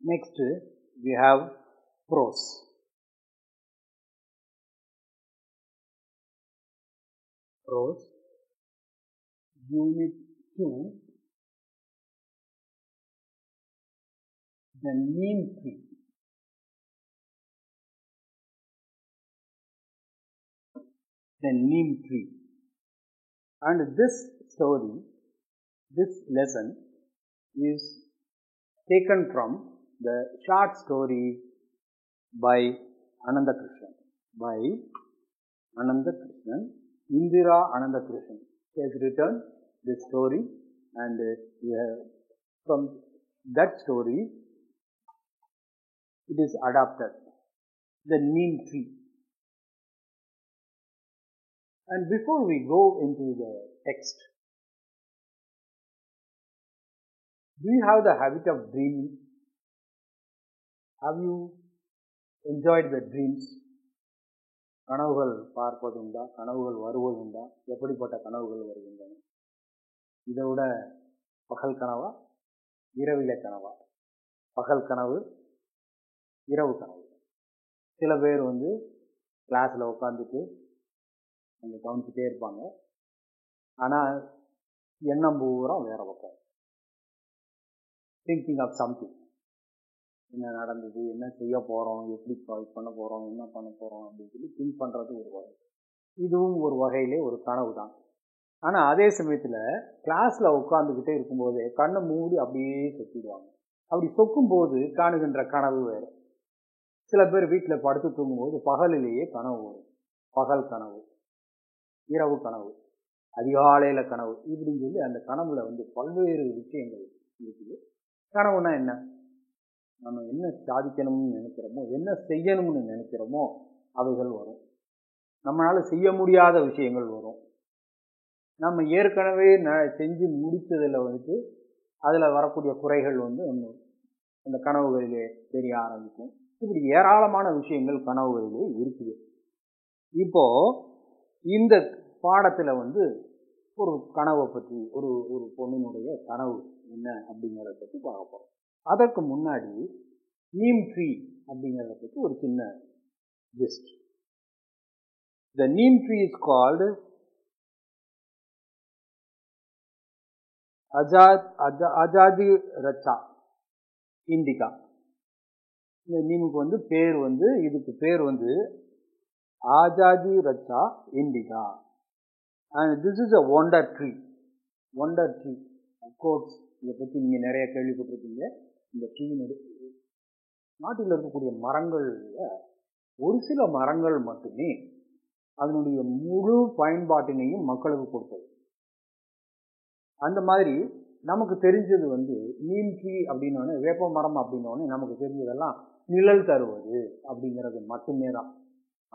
Next, we have prose. Prose, Unit 2, the neem tree. The neem tree. And this story, this lesson is taken from the short story by Anandakrishnan. Indira Anandakrishnan has written this story, and from that story it is adapted, the neem tree. And before we go into the text, do you have the habit of dreaming? Have you enjoyed the dreams? கனவுகள் பார்ப்பதுண்டா, கனவுகள் வருவதுண்டா, எப்படிப்பட்ட கனவுகள் வருகின்றன? இதை விட பகல் கனவா, இரவில கனவா? பகல் கனவு, இரவு கனவு. சில பேர் கிளாஸில் உட்காந்துட்டு அங்கே கவனிச்சுட்டே இருப்பாங்க, ஆனால் எண்ணம் பூரா வேற பக்கம், திங்கிங் ஆஃப் சம்திங். என்ன நடந்தது, என்ன செய்ய போகிறோம், எப்படி பண்ண போகிறோம், என்ன பண்ண போகிறோம் அப்படின்னு சொல்லி திங்க் பண்ணுறது ஒரு வகை. இதுவும் ஒரு வகையிலே ஒரு கனவு தான். ஆனால் அதே சமயத்தில் கிளாஸில் உட்காந்துக்கிட்டே இருக்கும்போதே கண்ணை மூடி அப்படியே சொத்திடுவாங்க. அப்படி சொக்கும்போது காணுகின்ற கனவு வேறு. சில பேர் வீட்டில் படுத்து தூங்கும்போது பகலிலேயே கனவு வரும். பகல் கனவு, இரவு கனவு, அதிகாலையில் கனவு, இப்படின்னு சொல்லி அந்த கனவுல பல்வேறு விஷயங்கள் இருக்குது. கனவுனா என்ன? நம்ம என்ன சாதிக்கணும்னு நினைக்கிறோமோ, என்ன செய்யணும்னு நினைக்கிறோமோ அவைகள் வரும். நம்மளால் செய்ய முடியாத விஷயங்கள் வரும். நம்ம ஏற்கனவே செஞ்சு முடித்ததில் அதில் வரக்கூடிய குறைகள் அந்த கனவுகளிலே தெரிய ஆரம்பிக்கும். இப்படி ஏராளமான விஷயங்கள் கனவுகளிலே இருக்குது. இப்போ இந்த பாடத்தில் ஒரு கனவை பற்றி, ஒரு பொண்ணினுடைய கனவு என்ன அப்படிங்கிறத பற்றி பார்க்க போகிறோம். அதற்கு முன்னாடி நீம் ட்ரீ அப்படிங்கிறத பற்றி ஒரு சின்ன gist. The neem tree is called Ajadiracha indica. இந்த நீமுக்கு பேர் இதுக்கு பேர் Ajadiracha indica. And this is a wonder tree. Wonder tree. Of course, இதை பற்றி நீங்கள் நிறைய கேள்விப்பட்டிருக்கீங்க. இந்த ட்ரீனுடைய நாட்டில் இருக்கக்கூடிய மரங்களில் ஒரு சில மரங்கள் மட்டுமே அதனுடைய முழு பயன்பாட்டினையும் மக்களுக்கு கொடுத்தது. அந்த மாதிரி நமக்கு தெரிஞ்சது நீம் ட்ரீ அப்படின்னோடனே, வேப்ப மரம் அப்படின்னோடனே நமக்கு தெரிஞ்சதெல்லாம் நிழல் தருவது அப்படிங்கிறது மட்டுமே தான்.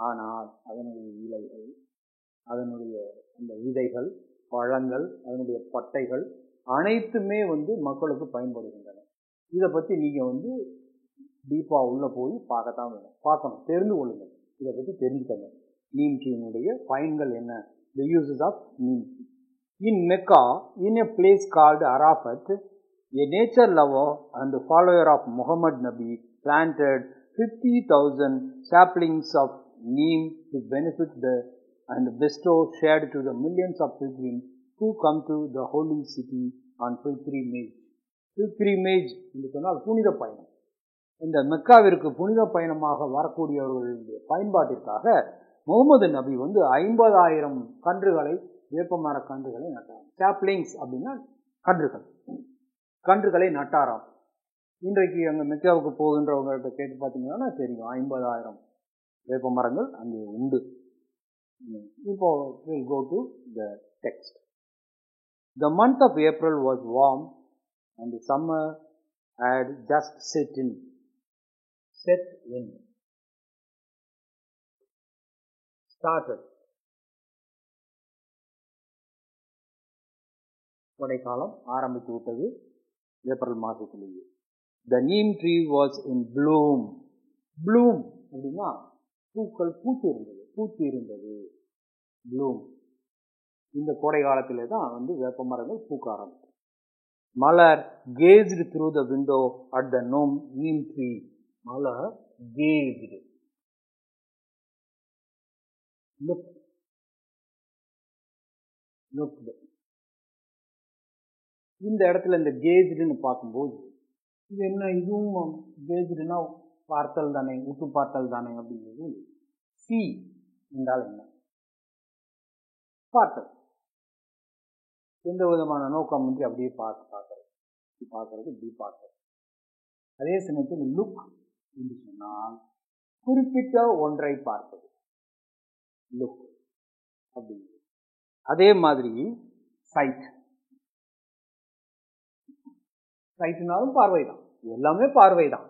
ஆனால் அதனுடைய இலைகள், அதனுடைய அந்த விதைகள், பழங்கள், அதனுடைய பட்டைகள் அனைத்துமே மக்களுக்கு பயன்படுகின்றன. இதை பற்றி நீங்கள் டீப்பாக உள்ளே போய் பார்க்கத்தான் வேணும், பார்க்கணும், தெரிந்து கொள்ளுங்கள். இதை பற்றி தெரிஞ்சுக்கங்க. நீம் ட்ரீனுடைய பயன்கள் என்ன? The uses of neem tree. In Mecca, in a place called Arafat, a nature lover and follower of Muhammad Nabi planted 50,000 saplings of neem to benefit and bestow shade to the millions of pilgrims who come to the holy city on pilgrimage. Pilgrimage என்று சொன்னால் புனித பயணம். இந்த மெக்காவிற்கு புனித பயணமாக வரக்கூடியவர்களுடைய பயன்பாட்டிற்காக முகமது நபி 50,000 கன்றுகளை, வேப்பமர கன்றுகளை நட்டாராம். சாப்லிங்ஸ் அப்படின்னா கன்றுகளை நட்டாராம். இன்றைக்கு அங்கே மெக்காவுக்கு போகின்றவங்கள்ட்ட கேட்டு பார்த்தீங்கன்னா தெரியும், 50,000 வேப்ப மரங்கள் அங்கே உண்டு. இப்போ we'll go to the text. The month of April was warm and the summer had just set in. Started. கோடைக்காலம் ஆரம்பித்து விட்டது ஏப்ரல் மாதத்திலேயே. The neem tree was in bloom. Bloom அப்படின்னா பூக்கள் பூச்சி இருந்தது. Bloom. இந்த கோடை காலத்திலே தான் வேப்ப மரங்கள் பூக்க ஆரம்பிக்கும். மலர் gazed through the window at the neem tree. Malar gazed. Looked. இந்த இடத்துல இந்த கேஜ்டுன்னு பார்க்கும்போது இது என்ன, இதுவும் கேஜ்டுனா பார்த்தல் தானே, உற்று பார்த்தல் தானே அப்படிங்கிறது. சி என்றால் என்ன? பார்த்தல். எந்த விதமான நோக்கமின்றி அப்படியே பார்க்கறது, இப்படி பார்க்கறது. அதே சமயத்தில் லுக் என்று சொன்னால் குறிப்பிட்ட ஒன்றை பார்ப்பது, லுக் அப்படிங்கிறது. அதே மாதிரி சைட், சைட்னாலும் பார்வை தான், எல்லாமே பார்வை தான்.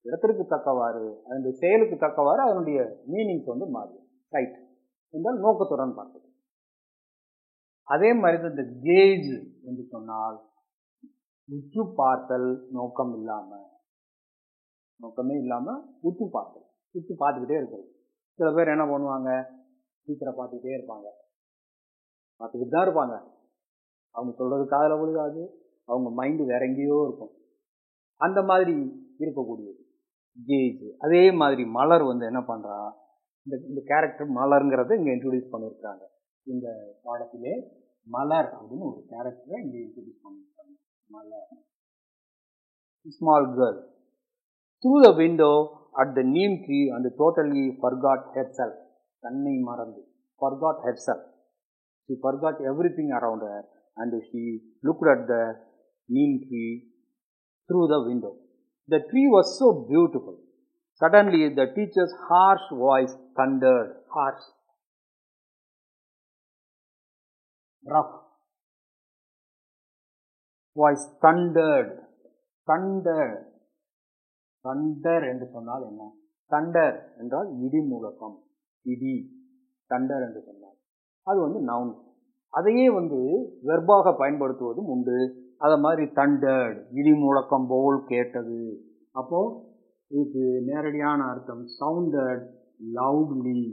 இடத்திற்கு தக்கவாறு அதனுடைய செயலுக்கு தக்கவாறு அதனுடைய மீனிங்ஸ் வந்து மாறும். சைட் என்றால் நோக்கத்துடன் பார்ப்பது. அதே மாதிரி தான் இந்த கேஜ் என்று சொன்னால் உற்று பார்த்தல், நோக்கமே இல்லாம உற்று பார்த்தல், உற்று பார்த்துக்கிட்டே இருக்கிறது. சில பேர் என்ன பண்ணுவாங்க, டீச்சரை பார்த்துக்கிட்டே இருப்பாங்க, பார்த்துக்கிட்டு தான் இருப்பாங்க. அவங்க சொல்றது காதுல விழுகாது, அவங்க மைண்டு வேற எங்கேயோ இருக்கும். அந்த மாதிரி இருக்கக்கூடியது கேஜ். அதே மாதிரி மலர் வந்து என்ன பண்றா, இந்த கேரக்டர் மலர்ங்கிறத இங்க இன்ட்ரோடியூஸ் பண்ணியிருக்காங்க. இந்த பாடத்திலே மலர் அப்படின்னு ஒரு கேரக்டரை இங்க இன்ட்ரோடியூஸ் பண்ணியிருக்காங்க. Malar. Small girl through the window at the neem tree and totally forgot herself. தன்னை மறந்து, forgot herself. She forgot everything around her and she looked at the neem tree through the window. The tree was so beautiful. Suddenly the teacher's harsh voice thundered. Harsh, rough voice thundered. Thunder என்று சொன்னால் என்ன? Thunder என்றால் இடி முழக்கம், இடி. Thunder என்று சொன்னால் அது வந்து நவுன். அதையே வந்து வெர்பாக பயன்படுத்துவதும் உண்டு. அதை மாதிரி தண்டர்ட், இடி முழக்கம் போல் கேட்டது. அப்போ இதுக்கு நேரடியான அர்த்தம் சவுண்டட் லவுட்லி.